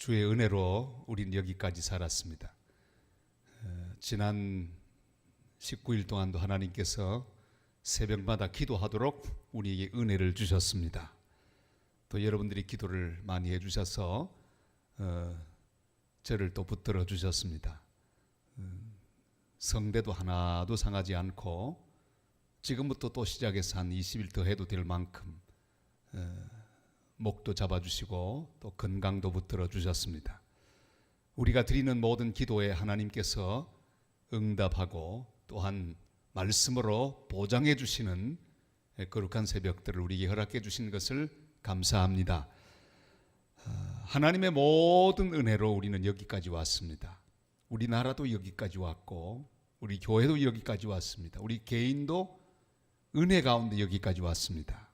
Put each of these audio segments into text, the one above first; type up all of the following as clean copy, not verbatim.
주의 은혜로 우린 여기까지 살았습니다. 지난 19일 동안도 하나님께서 새벽마다 기도하도록 우리에게 은혜를 주셨습니다. 또 여러분들이 기도를 많이 해주셔서 저를 또 붙들어 주셨습니다. 성대도 하나도 상하지 않고 지금부터 또 시작해서 한 20일 더 해도 될 만큼 목도 잡아주시고 또 건강도 붙들어 주셨습니다. 우리가 드리는 모든 기도에 하나님께서 응답하고 또한 말씀으로 보장해 주시는 거룩한 새벽들을 우리에게 허락해 주신 것을 감사합니다. 하나님의 모든 은혜로 우리는 여기까지 왔습니다. 우리나라도 여기까지 왔고 우리 교회도 여기까지 왔습니다. 우리 개인도 은혜 가운데 여기까지 왔습니다.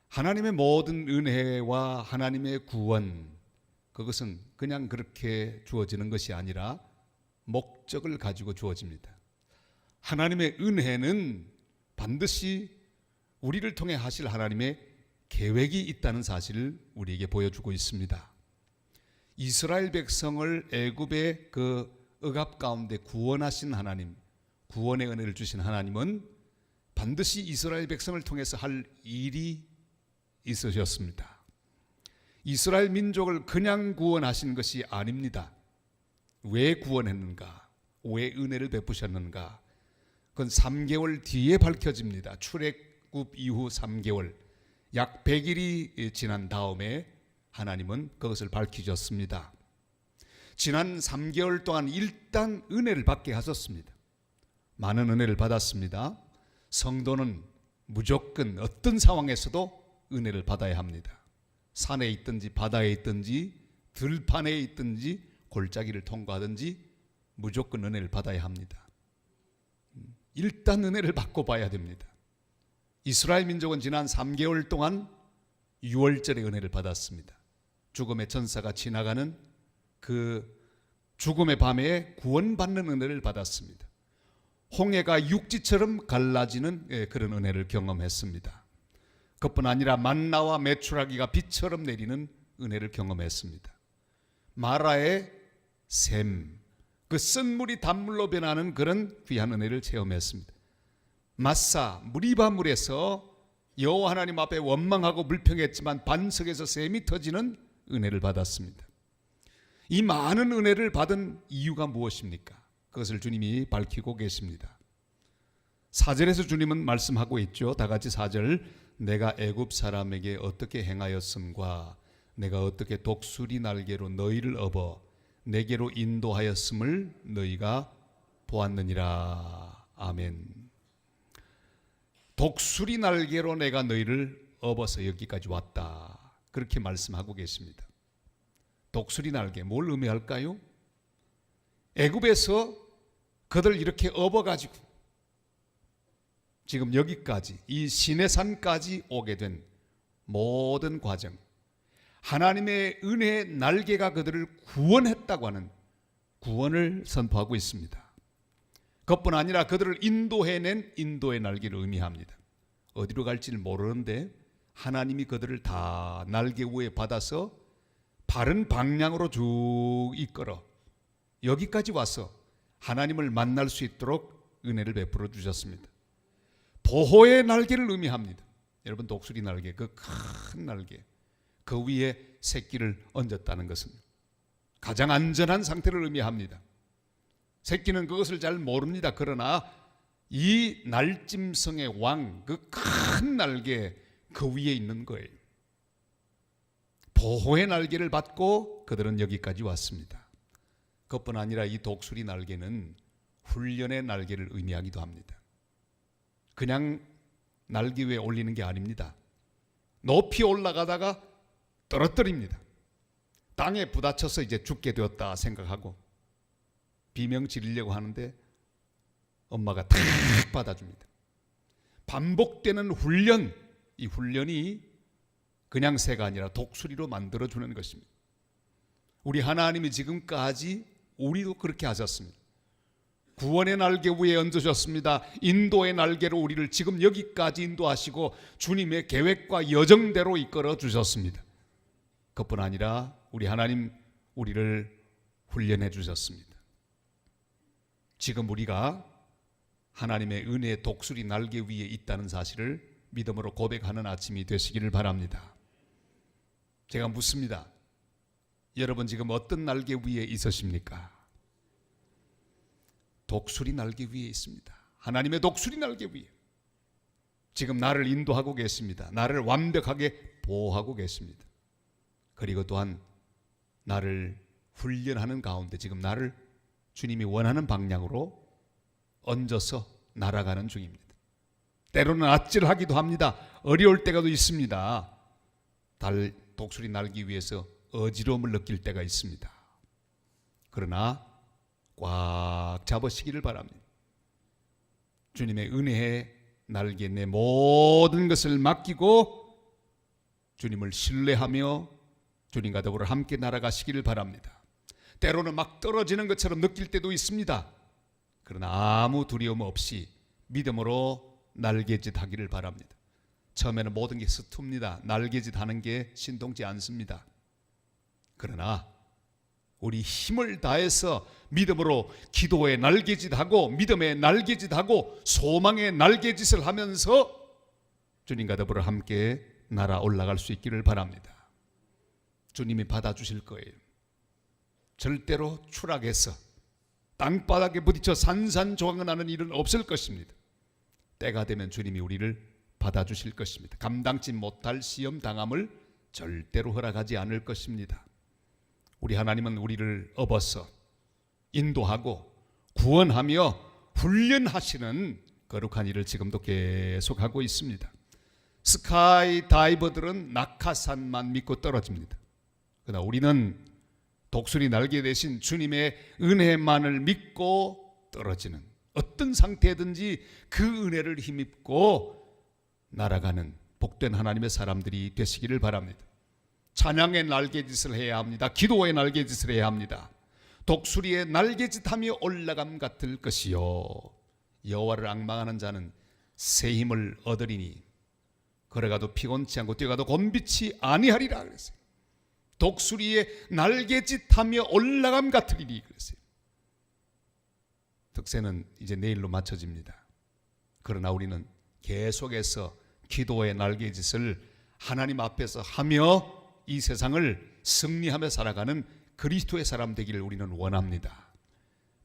하나님의 모든 은혜와 하나님의 구원, 그것은 그냥 그렇게 주어지는 것이 아니라 목적을 가지고 주어집니다. 하나님의 은혜는 반드시 우리를 통해 하실 하나님의 계획이 있다는 사실을 우리에게 보여주고 있습니다. 이스라엘 백성을 애굽의 그 억압 가운데 구원하신 하나님, 구원의 은혜를 주신 하나님은 반드시 이스라엘 백성을 통해서 할 일이 있으셨습니다. 이스라엘 민족을 그냥 구원하신 것이 아닙니다. 왜 구원했는가? 왜 은혜를 베푸셨는가? 그건 3개월 뒤에 밝혀집니다. 출애굽 이후 3개월, 약 100일이 지난 다음에 하나님은 그것을 밝히셨습니다. 지난 3개월 동안 일단 은혜를 받게 하셨습니다. 많은 은혜를 받았습니다. 성도는 무조건 어떤 상황에서도 은혜를 받아야 합니다. 산에 있든지 바다에 있든지 들판에 있든지 골짜기를 통과하든지 무조건 은혜를 받아야 합니다. 일단 은혜를 받고 봐야 됩니다. 이스라엘 민족은 지난 3개월 동안 6월절에 은혜를 받았습니다. 죽음의 천사가 지나가는 그 죽음의 밤에 구원받는 은혜를 받았습니다. 홍해가 육지처럼 갈라지는 그런 은혜를 경험했습니다. 그뿐 아니라 만나와 메추라기가 비처럼 내리는 은혜를 경험했습니다. 마라의 샘, 그 쓴물이 단물로 변하는 그런 귀한 은혜를 체험했습니다. 마사, 무리바물에서 여호와 하나님 앞에 원망하고 불평했지만 반석에서 샘이 터지는 은혜를 받았습니다. 이 많은 은혜를 받은 이유가 무엇입니까? 그것을 주님이 밝히고 계십니다. 4절에서 주님은 말씀하고 있죠. 다 같이 4절, 내가 애굽 사람에게 어떻게 행하였음과 내가 어떻게 독수리 날개로 너희를 업어 내게로 인도하였음을 너희가 보았느니라. 아멘. 독수리 날개로 내가 너희를 업어서 여기까지 왔다, 그렇게 말씀하고 계십니다. 독수리 날개, 뭘 의미할까요? 애굽에서 그들 이렇게 업어가지고 지금 여기까지, 이 시내산까지 오게 된 모든 과정, 하나님의 은혜의 날개가 그들을 구원했다고 하는 구원을 선포하고 있습니다. 그것뿐 아니라 그들을 인도해낸 인도의 날개를 의미합니다. 어디로 갈지를 모르는데 하나님이 그들을 다 날개 위에 받아서 바른 방향으로 쭉 이끌어 여기까지 와서 하나님을 만날 수 있도록 은혜를 베풀어 주셨습니다. 보호의 날개를 의미합니다. 여러분, 독수리 날개, 그 큰 날개, 그 위에 새끼를 얹었다는 것은 가장 안전한 상태를 의미합니다. 새끼는 그것을 잘 모릅니다. 그러나 이 날짐승의 왕, 그 큰 날개, 그 위에 있는 거예요. 보호의 날개를 받고 그들은 여기까지 왔습니다. 그것뿐 아니라 이 독수리 날개는 훈련의 날개를 의미하기도 합니다. 그냥 날개 위에 올리는 게 아닙니다. 높이 올라가다가 떨어뜨립니다. 땅에 부딪혀서 이제 죽게 되었다 생각하고 비명 지르려고 하는데 엄마가 탁 받아줍니다. 반복되는 훈련, 이 훈련이 그냥 새가 아니라 독수리로 만들어주는 것입니다. 우리 하나님이 지금까지 우리도 그렇게 하셨습니다. 구원의 날개 위에 얹으셨습니다. 인도의 날개로 우리를 지금 여기까지 인도하시고 주님의 계획과 여정대로 이끌어 주셨습니다. 그뿐 아니라 우리 하나님 우리를 훈련해 주셨습니다. 지금 우리가 하나님의 은혜의 독수리 날개 위에 있다는 사실을 믿음으로 고백하는 아침이 되시기를 바랍니다. 제가 묻습니다. 여러분 지금 어떤 날개 위에 있으십니까? 독수리 날개 위에 있습니다. 하나님의 독수리 날개 위에 지금 나를 인도하고 계십니다. 나를 완벽하게 보호하고 계십니다. 그리고 또한 나를 훈련하는 가운데 지금 나를 주님이 원하는 방향으로 얹어서 날아가는 중입니다. 때로는 아찔하기도 합니다. 어려울 때가 있습니다. 독수리 날기 위해서 어지러움을 느낄 때가 있습니다. 그러나 꽉 잡으시기를 바랍니다. 주님의 은혜에 날개 내 모든 것을 맡기고 주님을 신뢰하며 주님과 더불어 함께 날아가시기를 바랍니다. 때로는 막 떨어지는 것처럼 느낄 때도 있습니다. 그러나 아무 두려움 없이 믿음으로 날개짓 하기를 바랍니다. 처음에는 모든 게 서툽니다. 날개짓 하는 게 신동치 않습니다. 그러나 우리 힘을 다해서 믿음으로 기도의 날개짓하고 믿음의 날개짓하고 소망의 날개짓을 하면서 주님과 더불어 함께 날아 올라갈 수 있기를 바랍니다. 주님이 받아주실 거예요. 절대로 추락해서 땅바닥에 부딪혀 산산조각나는 일은 없을 것입니다. 때가 되면 주님이 우리를 받아주실 것입니다. 감당치 못할 시험 당함을 절대로 허락하지 않을 것입니다. 우리 하나님은 우리를 업어서 인도하고 구원하며 훈련하시는 거룩한 일을 지금도 계속하고 있습니다. 스카이 다이버들은 낙하산만 믿고 떨어집니다. 그러나 우리는 독수리 날개 대신 주님의 은혜만을 믿고 떨어지는 어떤 상태든지 그 은혜를 힘입고 날아가는 복된 하나님의 사람들이 되시기를 바랍니다. 찬양의 날개짓을 해야 합니다. 기도의 날개짓을 해야 합니다. 독수리의 날개짓하며 올라감 같을 것이요 여호와를 앙망하는 자는 새 힘을 얻으리니 걸어가도 피곤치 않고 뛰어가도 곤비치 아니하리라 그랬어요. 독수리의 날개짓하며 올라감 같으리니 그랬어요. 특세는 이제 내일로 맞춰집니다. 그러나 우리는 계속해서 기도의 날개짓을 하나님 앞에서 하며 이 세상을 승리하며 살아가는 그리스도의 사람 되기를 우리는 원합니다.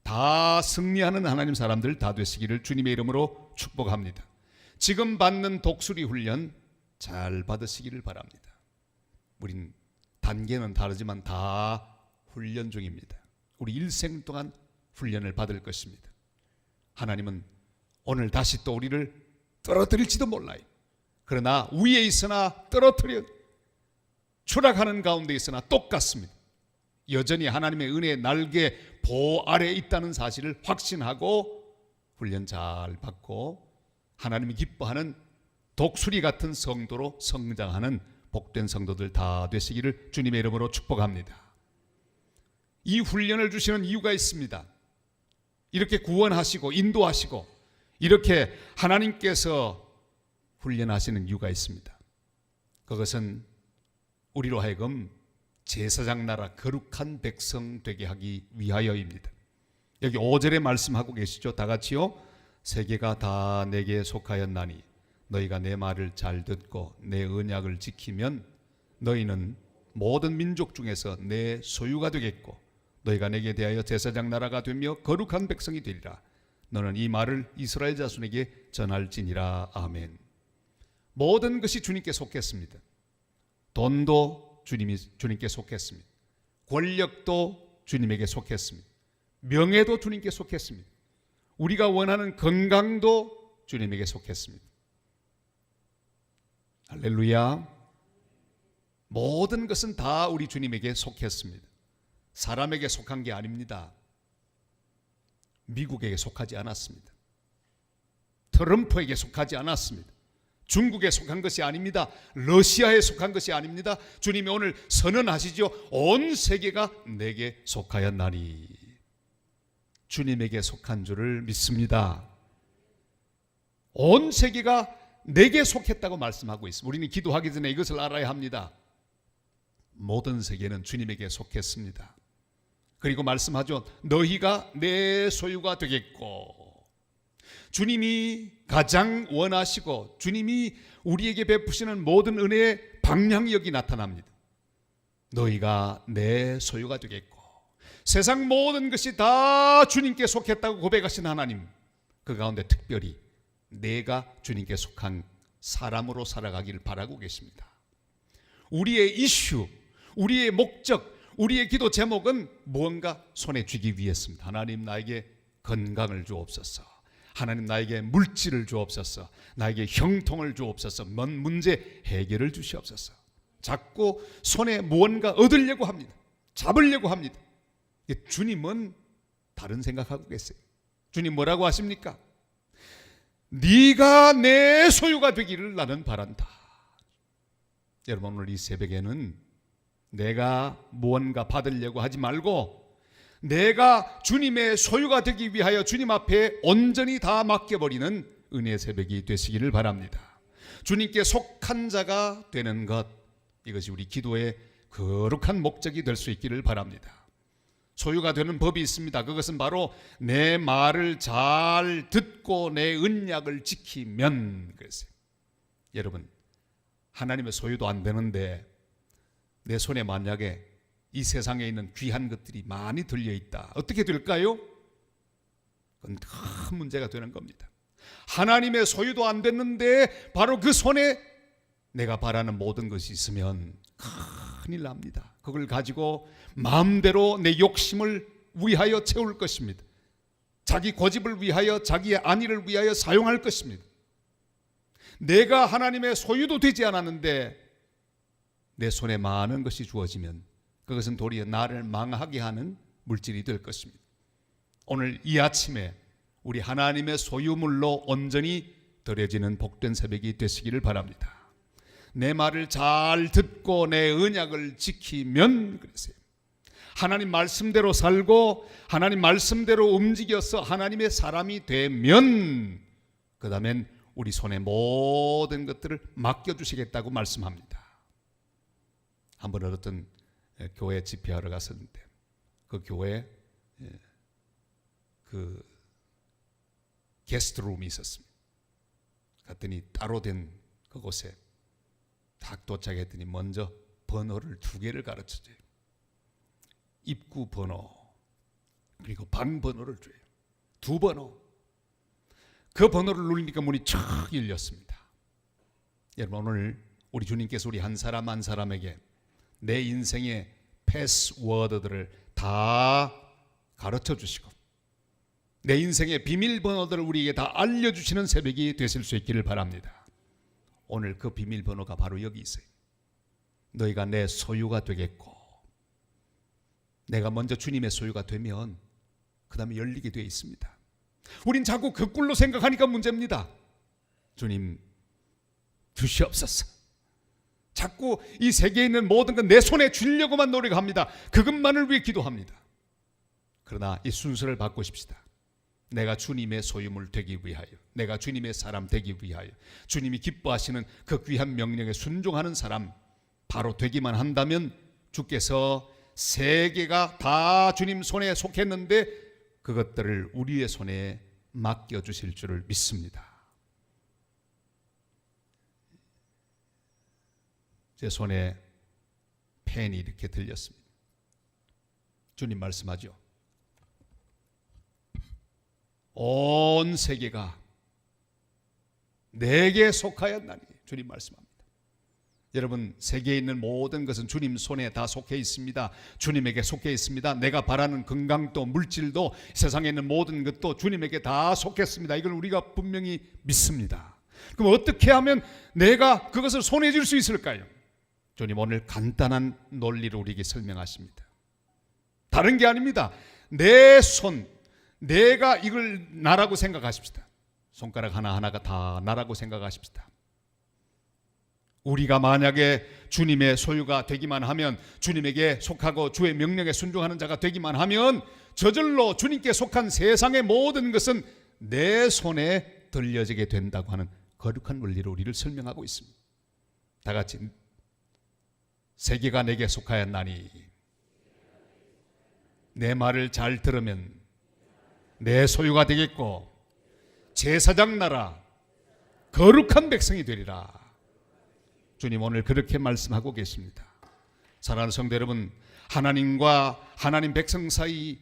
다 승리하는 하나님 사람들 다 되시기를 주님의 이름으로 축복합니다. 지금 받는 독수리 훈련 잘 받으시기를 바랍니다. 우린 단계는 다르지만 다 훈련 중입니다. 우리 일생 동안 훈련을 받을 것입니다. 하나님은 오늘 다시 또 우리를 떨어뜨릴지도 몰라요. 그러나 위에 있으나 떨어뜨려 추락하는 가운데 있으나 똑같습니다. 여전히 하나님의 은혜의 날개 보호 아래에 있다는 사실을 확신하고 훈련 잘 받고 하나님이 기뻐하는 독수리 같은 성도로 성장하는 복된 성도들 다 되시기를 주님의 이름으로 축복합니다. 이 훈련을 주시는 이유가 있습니다. 이렇게 구원하시고 인도하시고 이렇게 하나님께서 훈련하시는 이유가 있습니다. 그것은 우리로 하여금 제사장 나라 거룩한 백성 되게 하기 위하여입니다. 여기 5절에 말씀하고 계시죠. 다 같이요. 세계가 다 내게 속하였나니 너희가 내 말을 잘 듣고 내 언약을 지키면 너희는 모든 민족 중에서 내 소유가 되겠고 너희가 내게 대하여 제사장 나라가 되며 거룩한 백성이 되리라. 너는 이 말을 이스라엘 자손에게 전할지니라. 아멘. 모든 것이 주님께 속했습니다. 돈도 주님께 속했습니다. 권력도 주님에게 속했습니다. 명예도 주님께 속했습니다. 우리가 원하는 건강도 주님에게 속했습니다. 할렐루야. 모든 것은 다 우리 주님에게 속했습니다. 사람에게 속한 게 아닙니다. 미국에게 속하지 않았습니다. 트럼프에게 속하지 않았습니다. 중국에 속한 것이 아닙니다. 러시아에 속한 것이 아닙니다. 주님이 오늘 선언하시죠. 온 세계가 내게 속하였나니. 주님에게 속한 줄을 믿습니다. 온 세계가 내게 속했다고 말씀하고 있습니다. 우리는 기도하기 전에 이것을 알아야 합니다. 모든 세계는 주님에게 속했습니다. 그리고 말씀하죠. 너희가 내 소유가 되겠고, 주님이 가장 원하시고 주님이 우리에게 베푸시는 모든 은혜의 방향이 여기 나타납니다. 너희가 내 소유가 되겠고, 세상 모든 것이 다 주님께 속했다고 고백하신 하나님, 그 가운데 특별히 내가 주님께 속한 사람으로 살아가기를 바라고 계십니다. 우리의 이슈, 우리의 목적, 우리의 기도 제목은 무언가 손에 쥐기 위해서입니다. 하나님 나에게 건강을 주옵소서, 하나님 나에게 물질을 주옵소서, 나에게 형통을 주옵소서, 먼 문제 해결을 주시옵소서. 자꾸 손에 무언가 얻으려고 합니다. 잡으려고 합니다. 주님은 다른 생각하고 계세요. 주님 뭐라고 하십니까? 네가 내 소유가 되기를 나는 바란다. 여러분, 오늘 이 새벽에는 내가 무언가 받으려고 하지 말고 내가 주님의 소유가 되기 위하여 주님 앞에 온전히 다 맡겨버리는 은혜의 새벽이 되시기를 바랍니다. 주님께 속한 자가 되는 것, 이것이 우리 기도의 거룩한 목적이 될 수 있기를 바랍니다. 소유가 되는 법이 있습니다. 그것은 바로 내 말을 잘 듣고 내 언약을 지키면 그랬어요. 여러분, 하나님의 소유도 안 되는데 내 손에 만약에 이 세상에 있는 귀한 것들이 많이 들려있다. 어떻게 될까요? 그건 큰 문제가 되는 겁니다. 하나님의 소유도 안 됐는데 바로 그 손에 내가 바라는 모든 것이 있으면 큰일 납니다. 그걸 가지고 마음대로 내 욕심을 위하여 채울 것입니다. 자기 고집을 위하여, 자기의 안위를 위하여 사용할 것입니다. 내가 하나님의 소유도 되지 않았는데 내 손에 많은 것이 주어지면 그것은 도리어 나를 망하게 하는 물질이 될 것입니다. 오늘 이 아침에 우리 하나님의 소유물로 온전히 드려지는 복된 새벽이 되시기를 바랍니다. 내 말을 잘 듣고 내 언약을 지키면 그러세요. 하나님 말씀대로 살고 하나님 말씀대로 움직여서 하나님의 사람이 되면 그 다음엔 우리 손에 모든 것들을 맡겨주시겠다고 말씀합니다. 한번 어떤 교회 집회하러 갔었는데 그 교회에 그 게스트룸이 있었습니다. 갔더니 따로 된 그곳에 딱 도착했더니 먼저 번호를 2개를 가르쳐줘요. 입구 번호 그리고 방 번호를 줘요. 2번호. 그 번호를 누르니까 문이 쫙 열렸습니다. 여러분, 오늘 우리 주님께서 우리 한 사람 한 사람에게 내 인생의 패스워드들을 다 가르쳐 주시고 내 인생의 비밀번호들을 우리에게 다 알려주시는 새벽이 되실 수 있기를 바랍니다. 오늘 그 비밀번호가 바로 여기 있어요. 너희가 내 소유가 되겠고, 내가 먼저 주님의 소유가 되면 그 다음에 열리게 되어 있습니다. 우린 자꾸 거꾸로 생각하니까 문제입니다. 주님 주시옵소서. 자꾸 이 세계에 있는 모든 건 내 손에 주려고만 노력합니다. 그것만을 위해 기도합니다. 그러나 이 순서를 바꾸십시다. 내가 주님의 소유물 되기 위하여, 내가 주님의 사람 되기 위하여, 주님이 기뻐하시는 그 귀한 명령에 순종하는 사람 바로 되기만 한다면 주께서 세계가 다 주님 손에 속했는데 그것들을 우리의 손에 맡겨주실 줄을 믿습니다. 제 손에 펜이 이렇게 들렸습니다. 주님 말씀하죠. 온 세계가 내게 속하였나니, 주님 말씀합니다. 여러분, 세계에 있는 모든 것은 주님 손에 다 속해 있습니다. 주님에게 속해 있습니다. 내가 바라는 건강도 물질도 세상에 있는 모든 것도 주님에게 다 속했습니다. 이걸 우리가 분명히 믿습니다. 그럼 어떻게 하면 내가 그것을 손에 쥘 수 있을까요? 주님 오늘 간단한 논리를 우리에게 설명하십니다. 다른 게 아닙니다. 내 손, 내가 이걸 나라고 생각하십시다. 손가락 하나하나가 다 나라고 생각하십시다. 우리가 만약에 주님의 소유가 되기만 하면, 주님에게 속하고 주의 명령에 순종하는 자가 되기만 하면 저절로 주님께 속한 세상의 모든 것은 내 손에 들려지게 된다고 하는 거룩한 원리로 우리를 설명하고 있습니다. 다 같이 세계가 내게 속하였나니 내 말을 잘 들으면 내 소유가 되겠고 제사장 나라 거룩한 백성이 되리라. 주님 오늘 그렇게 말씀하고 계십니다. 사랑하는 성도 여러분, 하나님과 하나님 백성 사이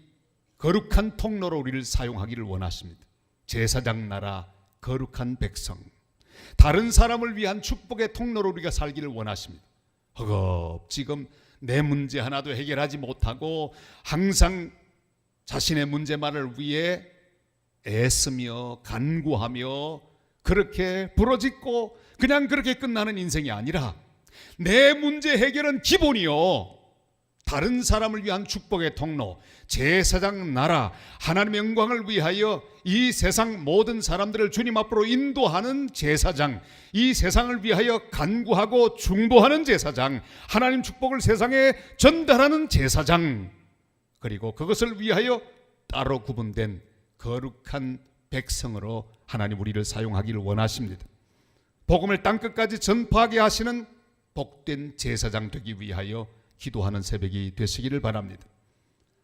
거룩한 통로로 우리를 사용하기를 원하십니다. 제사장 나라 거룩한 백성, 다른 사람을 위한 축복의 통로로 우리가 살기를 원하십니다. 허겁지겁 내 문제 하나도 해결하지 못하고 항상 자신의 문제만을 위해 애쓰며 간구하며 그렇게 부러짓고 그냥 그렇게 끝나는 인생이 아니라 내 문제 해결은 기본이요, 다른 사람을 위한 축복의 통로, 제사장 나라, 하나님의 영광을 위하여 이 세상 모든 사람들을 주님 앞으로 인도하는 제사장, 이 세상을 위하여 간구하고 중보하는 제사장, 하나님 축복을 세상에 전달하는 제사장, 그리고 그것을 위하여 따로 구분된 거룩한 백성으로 하나님 우리를 사용하기를 원하십니다. 복음을 땅끝까지 전파하게 하시는 복된 제사장 되기 위하여 기도하는 새벽이 되시기를 바랍니다.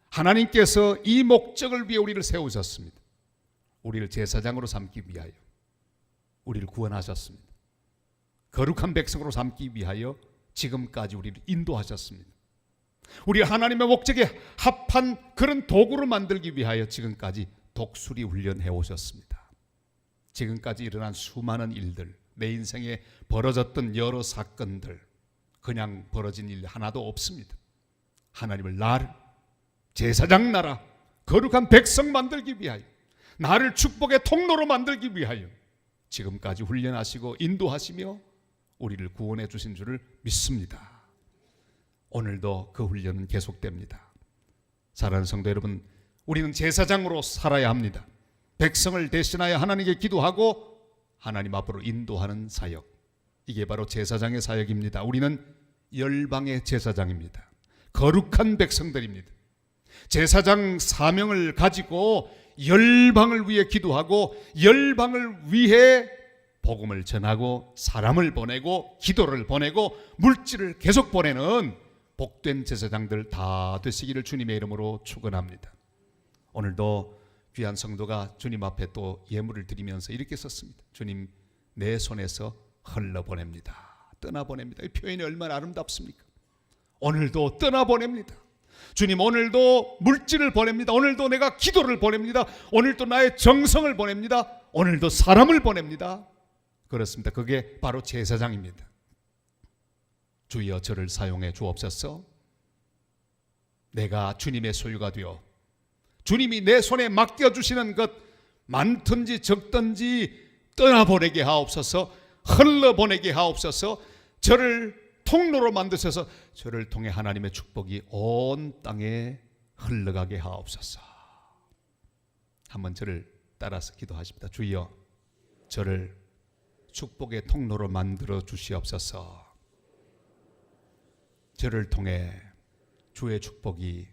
하나님께서 이 목적을 위해 우리를 세우셨습니다. 우리를 제사장으로 삼기 위하여 우리를 구원하셨습니다. 거룩한 백성으로 삼기 위하여 지금까지 우리를 인도하셨습니다. 우리 하나님의 목적에 합한 그런 도구로 만들기 위하여 지금까지 독수리 훈련해 오셨습니다. 지금까지 일어난 수많은 일들, 내 인생에 벌어졌던 여러 사건들, 그냥 벌어진 일 하나도 없습니다. 하나님을 나를 제사장 나라 거룩한 백성 만들기 위하여, 나를 축복의 통로로 만들기 위하여 지금까지 훈련하시고 인도하시며 우리를 구원해 주신 줄을 믿습니다. 오늘도 그 훈련은 계속됩니다. 사랑하는 성도 여러분, 우리는 제사장으로 살아야 합니다. 백성을 대신하여 하나님께 기도하고 하나님 앞으로 인도하는 사역, 이게 바로 제사장의 사역입니다. 우리는 열방의 제사장입니다. 거룩한 백성들입니다. 제사장 사명을 가지고 열방을 위해 기도하고 열방을 위해 복음을 전하고 사람을 보내고 기도를 보내고 물질을 계속 보내는 복된 제사장들 다 되시기를 주님의 이름으로 축원합니다. 오늘도 귀한 성도가 주님 앞에 또 예물을 드리면서 이렇게 썼습니다. 주님, 내 손에서 흘러보냅니다. 떠나보냅니다. 이 표현이 얼마나 아름답습니까? 오늘도 떠나보냅니다. 주님, 오늘도 물질을 보냅니다. 오늘도 내가 기도를 보냅니다. 오늘도 나의 정성을 보냅니다. 오늘도 사람을 보냅니다. 그렇습니다. 그게 바로 제사장입니다. 주여 저를 사용해 주옵소서. 내가 주님의 소유가 되어 주님이 내 손에 맡겨주시는 것, 많든지 적든지 떠나보내게 하옵소서, 흘러보내게 하옵소서. 저를 통로로 만드셔서 저를 통해 하나님의 축복이 온 땅에 흘러가게 하옵소서. 한번 저를 따라서 기도하십니다. 주여 저를 축복의 통로로 만들어 주시옵소서. 저를 통해 주의 축복이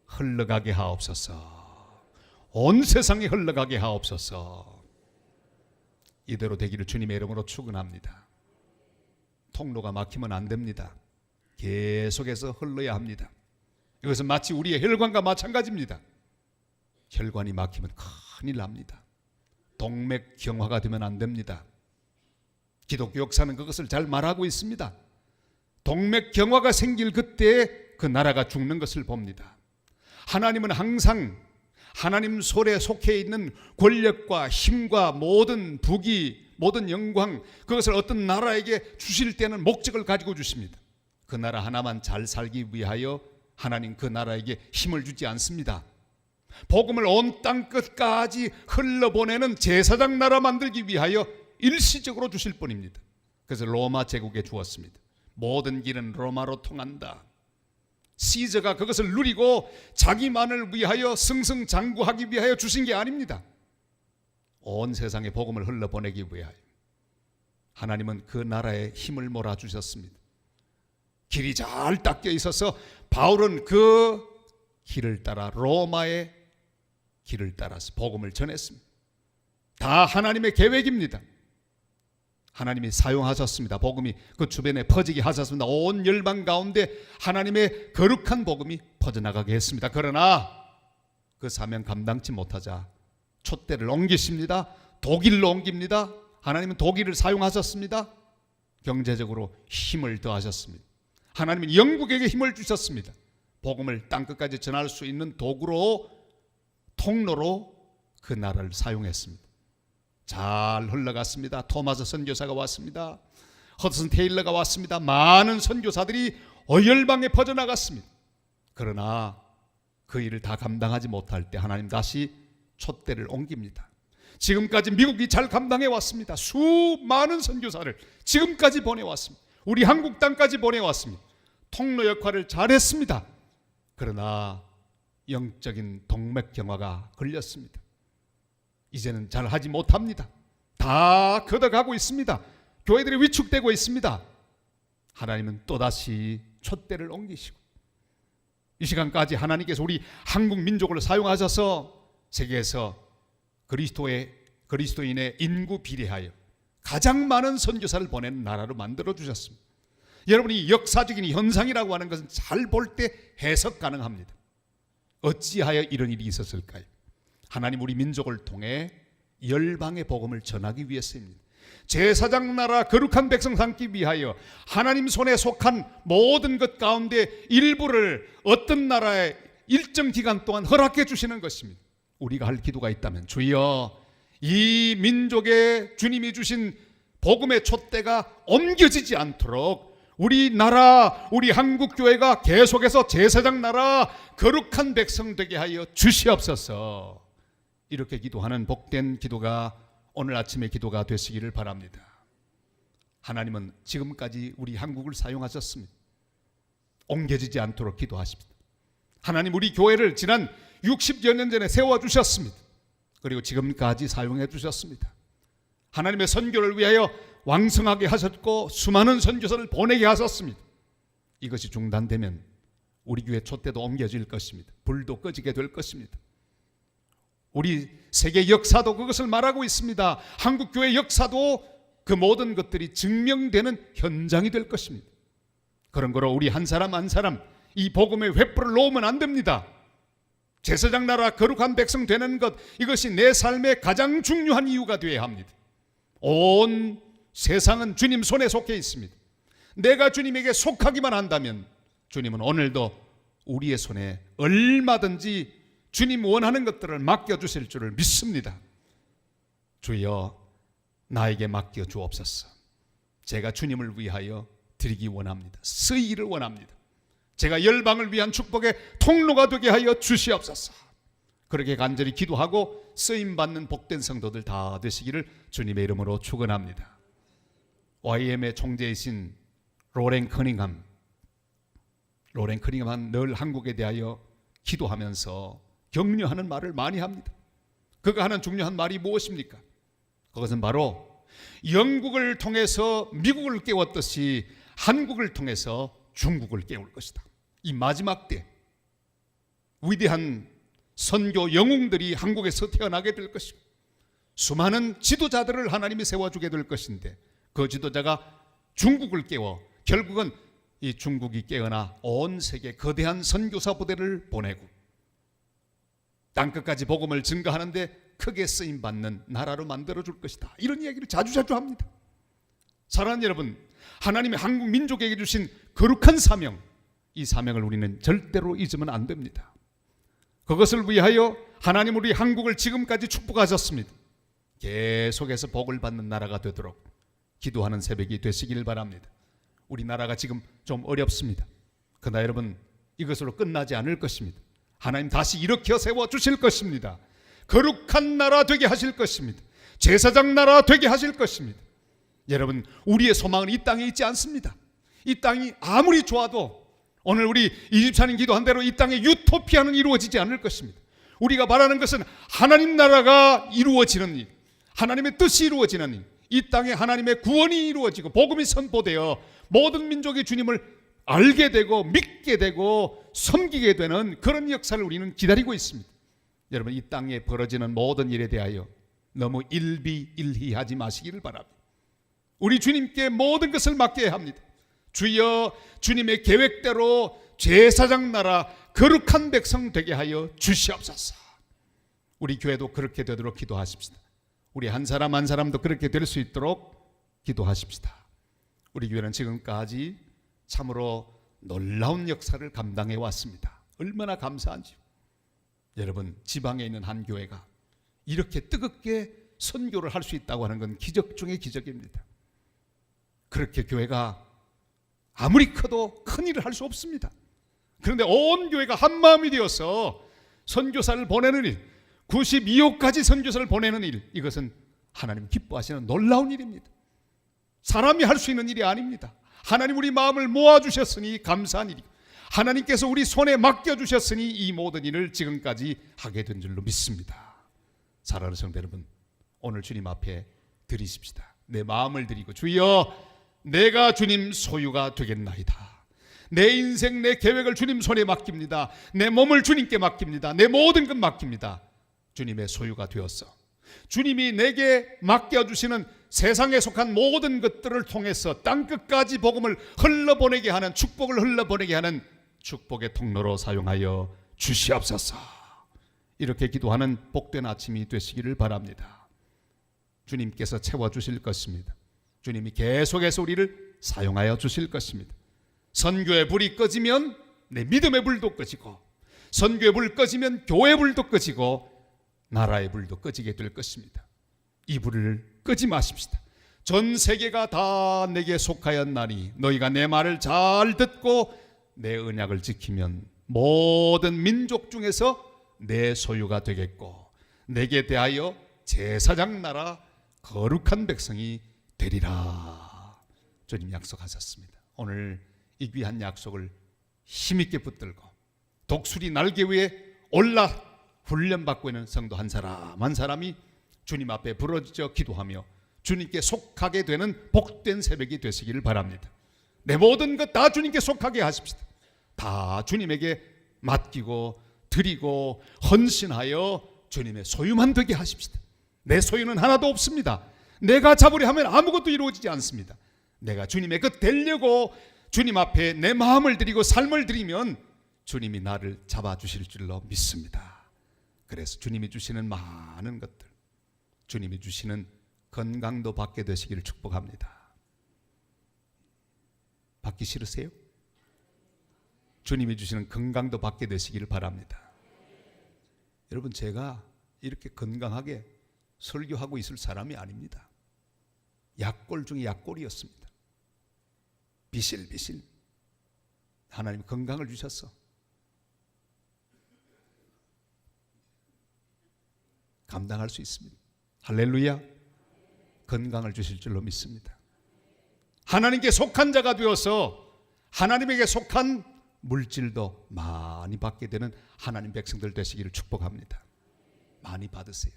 흘러가게 하옵소서. 온 세상에 흘러가게 하옵소서. 이대로 되기를 주님의 이름으로 축원합니다. 통로가 막히면 안 됩니다. 계속해서 흘러야 합니다. 이것은 마치 우리의 혈관과 마찬가지입니다. 혈관이 막히면 큰일 납니다. 동맥경화가 되면 안 됩니다. 기독교 역사는 그것을 잘 말하고 있습니다. 동맥경화가 생길 그때에 그 나라가 죽는 것을 봅니다. 하나님은 항상 하나님 손에 속해 있는 권력과 힘과 모든 부귀, 모든 영광, 그것을 어떤 나라에게 주실 때는 목적을 가지고 주십니다. 그 나라 하나만 잘 살기 위하여 하나님 그 나라에게 힘을 주지 않습니다. 복음을 온 땅 끝까지 흘러보내는 제사장 나라 만들기 위하여 일시적으로 주실 뿐입니다. 그래서 로마 제국에 주었습니다. 모든 길은 로마로 통한다. 시저가 그것을 누리고 자기만을 위하여 승승장구하기 위하여 주신 게 아닙니다. 온 세상에 복음을 흘러보내기 위하여 하나님은 그 나라에 힘을 몰아주셨습니다. 길이 잘 닦여 있어서 바울은 그 길을 따라 로마의 길을 따라서 복음을 전했습니다. 다 하나님의 계획입니다. 하나님이 사용하셨습니다. 복음이 그 주변에 퍼지게 하셨습니다. 온 열방 가운데 하나님의 거룩한 복음이 퍼져나가게 했습니다. 그러나 그 사명 감당치 못하자 촛대를 옮기십니다. 독일로 옮깁니다. 하나님은 독일을 사용하셨습니다. 경제적으로 힘을 더하셨습니다. 하나님은 영국에게 힘을 주셨습니다. 복음을 땅끝까지 전할 수 있는 도구로, 통로로 그 나라를 사용했습니다. 잘 흘러갔습니다. 토마스 선교사가 왔습니다. 허드슨 테일러가 왔습니다. 많은 선교사들이 열방에 퍼져나갔습니다. 그러나 그 일을 다 감당하지 못할 때 하나님 다시 촛대를 옮깁니다. 지금까지 미국이 잘 감당해 왔습니다. 수많은 선교사를 지금까지 보내왔습니다. 우리 한국 땅까지 보내왔습니다. 통로 역할을 잘했습니다. 그러나 영적인 동맥경화가 걸렸습니다. 이제는 잘 하지 못합니다. 다 걷어가고 있습니다. 교회들이 위축되고 있습니다. 하나님은 또다시 촛대를 옮기시고 이 시간까지 하나님께서 우리 한국 민족을 사용하셔서 세계에서 그리스도인의 인구 비례하여 가장 많은 선교사를 보내는 나라로 만들어 주셨습니다. 여러분이 역사적인 현상이라고 하는 것은 잘 볼 때 해석 가능합니다. 어찌하여 이런 일이 있었을까요? 하나님 우리 민족을 통해 열방의 복음을 전하기 위해서입니다. 제사장 나라 거룩한 백성 삼기 위하여 하나님 손에 속한 모든 것 가운데 일부를 어떤 나라에 일정 기간 동안 허락해 주시는 것입니다. 우리가 할 기도가 있다면 주여 이 민족에 주님이 주신 복음의 촛대가 옮겨지지 않도록 우리 나라, 우리 한국교회가 계속해서 제사장 나라 거룩한 백성 되게 하여 주시옵소서. 이렇게 기도하는 복된 기도가 오늘 아침의 기도가 되시기를 바랍니다. 하나님은 지금까지 우리 한국을 사용하셨습니다. 옮겨지지 않도록 기도하십니다. 하나님 우리 교회를 지난 60여 년 전에 세워주셨습니다. 그리고 지금까지 사용해 주셨습니다. 하나님의 선교를 위하여 왕성하게 하셨고 수많은 선교사를 보내게 하셨습니다. 이것이 중단되면 우리 교회 촛대도 옮겨질 것입니다. 불도 꺼지게 될 것입니다. 우리 세계 역사도 그것을 말하고 있습니다. 한국 교회 역사도 그 모든 것들이 증명되는 현장이 될 것입니다. 그런 거로 우리 한 사람 한 사람 이 복음의 횃불을 놓으면 안 됩니다. 제사장 나라 거룩한 백성 되는 것, 이것이 내 삶의 가장 중요한 이유가 되어야 합니다. 온 세상은 주님 손에 속해 있습니다. 내가 주님에게 속하기만 한다면 주님은 오늘도 우리의 손에 얼마든지 주님 원하는 것들을 맡겨주실 줄을 믿습니다. 주여 나에게 맡겨 주옵소서. 제가 주님을 위하여 드리기 원합니다. 쓰이기를 원합니다. 제가 열방을 위한 축복의 통로가 되게 하여 주시옵소서. 그렇게 간절히 기도하고 쓰임받는 복된 성도들 다 되시기를 주님의 이름으로 축원합니다. YM의 총재이신 로렌 커닝ham은 늘 한국에 대하여 기도하면서 격려하는 말을 많이 합니다. 그가 하는 중요한 말이 무엇입니까? 그것은 바로 영국을 통해서 미국을 깨웠듯이 한국을 통해서 중국을 깨울 것이다. 이 마지막 때 위대한 선교 영웅들이 한국에서 태어나게 될 것이고 수많은 지도자들을 하나님이 세워주게 될 것인데 그 지도자가 중국을 깨워 결국은 이 중국이 깨어나 온 세계 거대한 선교사 부대를 보내고 땅끝까지 복음을 증거하는데 크게 쓰임받는 나라로 만들어줄 것이다. 이런 이야기를 자주자주 합니다. 사랑하는 여러분, 하나님이 한국 민족에게 주신 거룩한 사명, 이 사명을 우리는 절대로 잊으면 안 됩니다. 그것을 위하여 하나님 우리 한국을 지금까지 축복하셨습니다. 계속해서 복을 받는 나라가 되도록 기도하는 새벽이 되시길 바랍니다. 우리나라가 지금 좀 어렵습니다. 그러나 여러분 이것으로 끝나지 않을 것입니다. 하나님 다시 일으켜 세워주실 것입니다. 거룩한 나라 되게 하실 것입니다. 제사장 나라 되게 하실 것입니다. 여러분 우리의 소망은 이 땅에 있지 않습니다. 이 땅이 아무리 좋아도 오늘 우리 24년 기도한 대로 이 땅에 유토피아는 이루어지지 않을 것입니다. 우리가 말하는 것은 하나님 나라가 이루어지는 일, 하나님의 뜻이 이루어지는 일, 이 땅에 하나님의 구원이 이루어지고 복음이 선포되어 모든 민족이 주님을 알게 되고 믿게 되고 섬기게 되는 그런 역사를 우리는 기다리고 있습니다. 여러분 이 땅에 벌어지는 모든 일에 대하여 너무 일비일희하지 마시기를 바랍니다. 우리 주님께 모든 것을 맡겨야 합니다. 주여, 주님의 계획대로 제사장 나라 거룩한 백성 되게 하여 주시옵소서. 우리 교회도 그렇게 되도록 기도하십시다. 우리 한 사람 한 사람도 그렇게 될 수 있도록 기도하십시다. 우리 교회는 지금까지 참으로 놀라운 역사를 감당해 왔습니다. 얼마나 감사한지요. 여러분, 지방에 있는 한 교회가 이렇게 뜨겁게 선교를 할 수 있다고 하는 건 기적 중의 기적입니다. 그렇게 교회가 아무리 커도 큰 일을 할 수 없습니다. 그런데 온 교회가 한 마음이 되어서 선교사를 보내는 일, 92호까지 선교사를 보내는 일, 이것은 하나님 기뻐하시는 놀라운 일입니다. 사람이 할 수 있는 일이 아닙니다. 하나님 우리 마음을 모아주셨으니 감사한 일이고, 하나님께서 우리 손에 맡겨주셨으니 이 모든 일을 지금까지 하게 된 줄로 믿습니다. 사랑하는 성도 여러분, 오늘 주님 앞에 드리십시다. 내 마음을 드리고, 주여, 내가 주님 소유가 되겠나이다. 내 인생, 내 계획을 주님 손에 맡깁니다. 내 몸을 주님께 맡깁니다. 내 모든 것 맡깁니다. 주님의 소유가 되었어. 주님이 내게 맡겨주시는 세상에 속한 모든 것들을 통해서 땅끝까지 복음을 흘러보내게 하는, 축복을 흘러보내게 하는 축복의 통로로 사용하여 주시옵소서. 이렇게 기도하는 복된 아침이 되시기를 바랍니다. 주님께서 채워주실 것입니다. 주님이 계속해서 우리를 사용하여 주실 것입니다. 선교의 불이 꺼지면 내 믿음의 불도 꺼지고, 선교의 불 꺼지면 교회의 불도 꺼지고, 나라의 불도 꺼지게 될 것입니다. 이 불을 끄지 마십시다. 전 세계가 다 내게 속하였나니 너희가 내 말을 잘 듣고 내 언약을 지키면 모든 민족 중에서 내 소유가 되겠고, 내게 대하여 제사장 나라 거룩한 백성이 되리라. 주님 약속하셨습니다. 오늘 이 귀한 약속을 힘있게 붙들고 독수리 날개 위에 올라 훈련받고 있는 성도 한 사람 한 사람이 주님 앞에 부르짖어 기도하며 주님께 속하게 되는 복된 새벽이 되시기를 바랍니다. 내 모든 것 다 주님께 속하게 하십시다. 다 주님에게 맡기고 드리고 헌신하여 주님의 소유만 되게 하십시다. 내 소유는 하나도 없습니다. 내가 잡으려 하면 아무것도 이루어지지 않습니다. 내가 주님의 것 되려고 주님 앞에 내 마음을 드리고 삶을 드리면 주님이 나를 잡아주실 줄로 믿습니다. 그래서 주님이 주시는 많은 것들, 주님이 주시는 건강도 받게 되시기를 축복합니다. 받기 싫으세요? 주님이 주시는 건강도 받게 되시기를 바랍니다. 여러분, 제가 이렇게 건강하게 설교하고 있을 사람이 아닙니다. 약골 중에 약골이었습니다. 비실비실 하나님 건강을 주셨어. 감당할 수 있습니다. 할렐루야. 건강을 주실 줄로 믿습니다. 하나님께 속한 자가 되어서 하나님에게 속한 물질도 많이 받게 되는 하나님 백성들 되시기를 축복합니다. 많이 받으세요.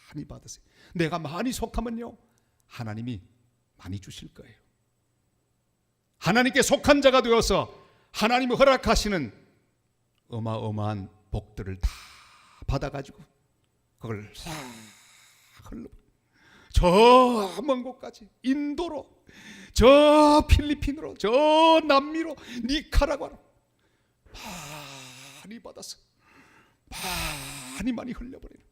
많이 받으세요. 내가 많이 속하면요, 하나님이 많이 주실 거예요. 하나님께 속한 자가 되어서 하나님이 허락하시는 어마어마한 복들을 다 받아가지고 그걸 싹 흘러, 저 먼 곳까지, 인도로, 저 필리핀으로, 저 남미로, 니카라과로 많이 받아서 많이 흘려버리는,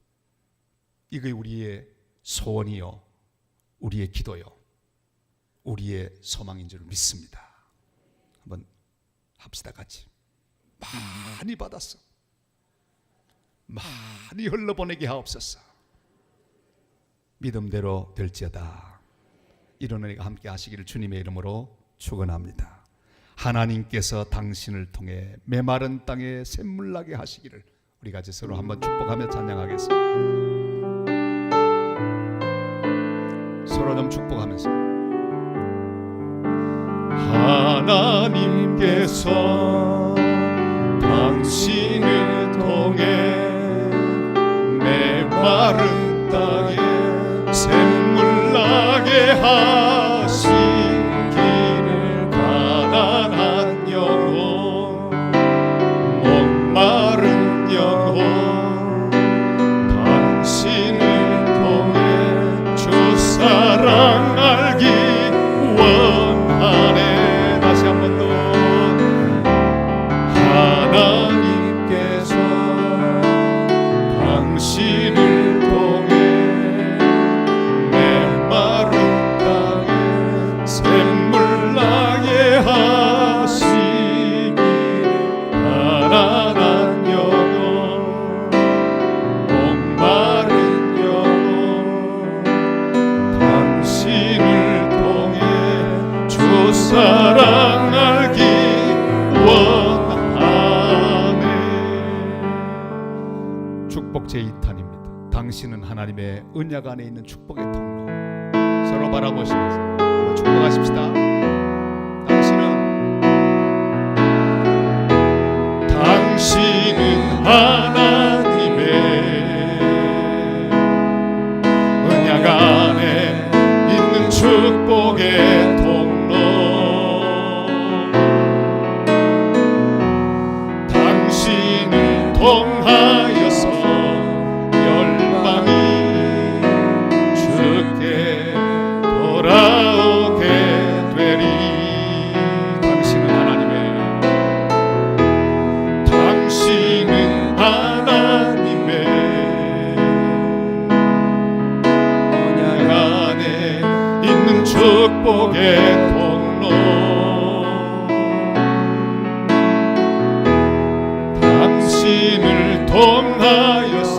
이게 우리의 소원이요, 우리의 기도요, 우리의 소망인 줄 믿습니다. 한번 합시다. 같이. 많이 받았어. 많이 흘러보내게 하옵소서. 믿음대로 될지어다. 이런 은혜가 함께 하시기를 주님의 이름으로 축원합니다. 하나님께서 당신을 통해 메마른 땅에 샘물나게 하시기를 우리 같이 서로 한번 축복하며 찬양하겠습니다. 서로 좀 축복하면서, 하나님께서 당신을 통해 메마른 땅에 샘물나게 하시기를, 가난한 영혼, 목마른 영혼, 당신을 통해 주 사랑 알기 가난한 영혼, 목마른 영혼, 당신을 통해 주 사랑 알기 원하네. 축복 제2탄입니다. 당신은 하나님의 언약 안에 있는 축복의 통로. 서로 바라보시면서 한번 축복하십시다. 당신은 하나님의 언약 안에 있는 축복의 통로. 당신을 통하여서 열방이 주께 돌아오게 되리. 당신은 하나님의 언약 안에 있는 축복의 통로. 당신을 통하여서